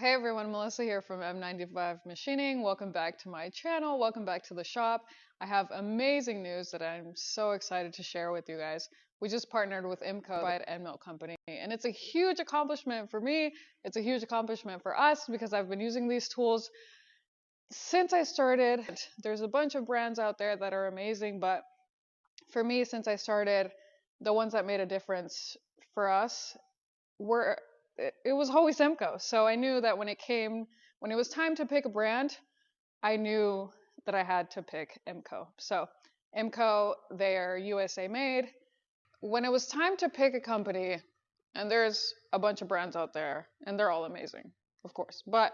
Hey everyone, Melissa here from M95 Machining. Welcome back to my channel. Welcome back to the shop. I have amazing news that I'm so excited to share with you guys. We just partnered with IMCO CARBIDE and Milk Company, and it's a huge accomplishment for me. It's a huge accomplishment for us because I've been using these tools since I started. There's a bunch of brands out there that are amazing, but for me, since I started, the ones that made a difference for us were it was always IMCO. So I knew that when it was time to pick a brand, I knew that I had to pick IMCO. So IMCO, they are USA made. When it was time to pick a company, and there's a bunch of brands out there, and they're all amazing, of course. But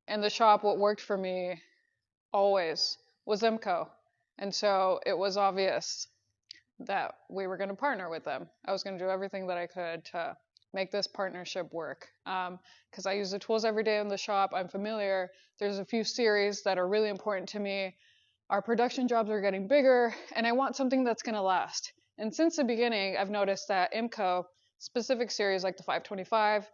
in the shop, what worked for me always was IMCO. And so it was obvious that we were going to partner with them. I was going to do everything that I could to make this partnership work. Because I use the tools every day in the shop. I'm familiar. There's a few series that are really important to me. Our production jobs are getting bigger, and I want something that's going to last. And since the beginning, I've noticed that IMCO specific series like the 525,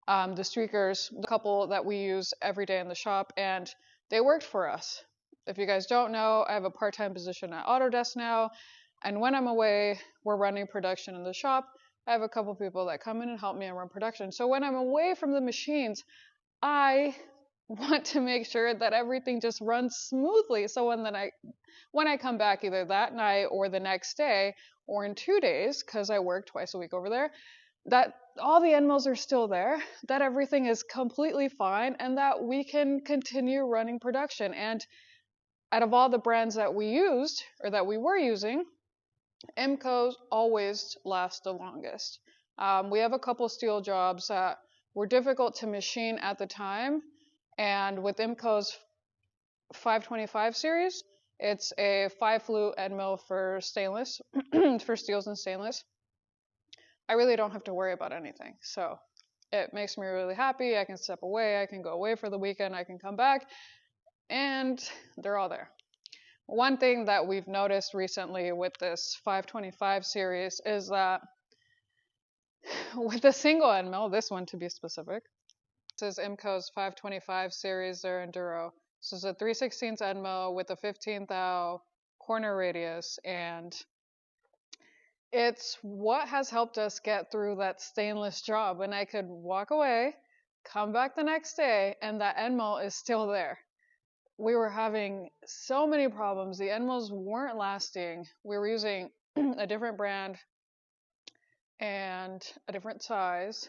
the Streakers, the couple that we use every day in the shop, and they worked for us. If you guys don't know, I have a part-time position at Autodesk now, and when I'm away, we're running production in the shop. I have a couple people that come in and help me and run production. So when I'm away from the machines, I want to make sure that everything just runs smoothly. So when I come back either that night or the next day or in 2 days, because I work twice a week over there, that all the end mills are still there, that everything is completely fine, and that we can continue running production. And out of all the brands that we used or that we were using, IMCO's always last the longest. We have a couple steel jobs that were difficult to machine at the time, and with IMCO's 525 series, it's a 5-flute end mill for stainless, for steels and stainless. I really don't have to worry about anything, so it makes me really happy. I can step away, I can go away for the weekend, I can come back, and they're all there. One thing that we've noticed recently with this 525 series is that with a single end mill, this one to be specific, this is IMCO's 525 series, their Enduro. This is a 3/16 end mill with a 15 thou corner radius, and it's what has helped us get through that stainless job. And I could walk away, come back the next day, and that end mill is still there. We were having so many problems. The end mills weren't lasting. We were using a different brand and a different size,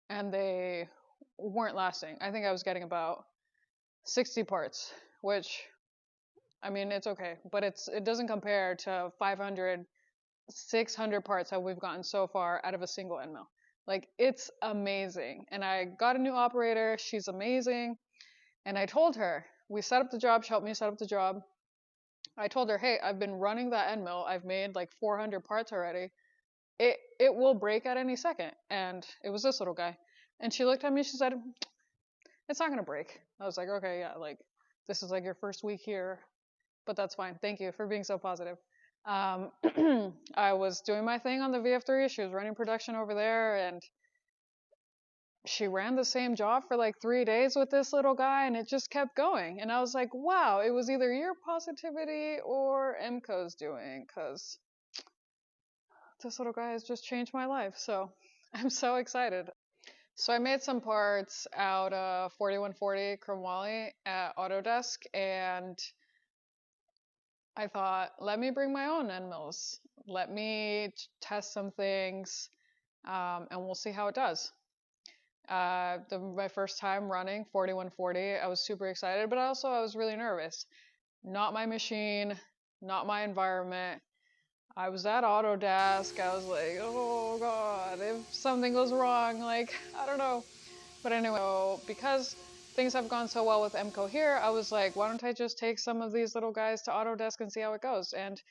and they weren't lasting. I think I was getting about 60 parts, which, I mean, it's okay, but it doesn't compare to 500, 600 parts that we've gotten so far out of a single end mill. Like, it's amazing. And I got a new operator. She's amazing. And I told her, we set up the job, she helped me set up the job. I told her, hey, I've been running that end mill. I've made like 400 parts already. It will break at any second. And it was this little guy. And she looked at me, she said, it's not gonna break. I was like, okay, yeah, like this is like your first week here, but that's fine. Thank you for being so positive. I was doing my thing on the VF3. She was running production over there, and she ran the same job for like 3 days with this little guy, and it just kept going. And I was like, wow, it was either your positivity or IMCO's doing, because this little guy has just changed my life. So I'm so excited. So I made some parts out of 4140 Chromoly at Autodesk, and I thought, let me bring my own end mills. Let me test some things, and we'll see how it does. My first time running 4140, I was super excited, but also I was really nervous. Not my machine, not my environment. I was at Autodesk. I was like, oh God, if something goes wrong, like, I don't know. But anyway, so because things have gone so well with IMCO here, I was like, why don't I just take some of these little guys to Autodesk and see how it goes? And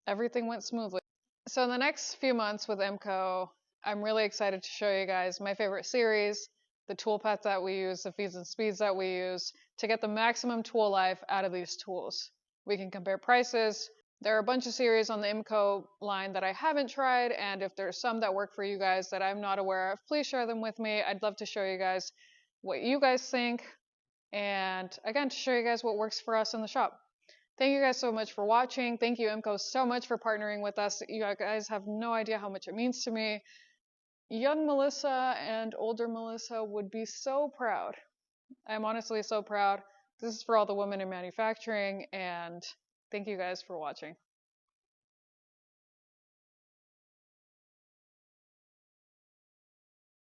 everything went smoothly. So in the next few months with IMCO, I'm really excited to show you guys my favorite series, the tool paths that we use, the feeds and speeds that we use to get the maximum tool life out of these tools. We can compare prices, There are a bunch of series on the IMCO line that I haven't tried, and if there's some that work for you guys that I'm not aware of, please share them with me. I'd love to show you guys what you guys think, and again, to show you guys what works for us in the shop. Thank you guys so much for watching. Thank you, IMCO, so much for partnering with us. You guys have no idea how much it means to me. Young Melissa and older Melissa would be so proud. I'm honestly so proud. This is for all the women in manufacturing, and thank you guys for watching.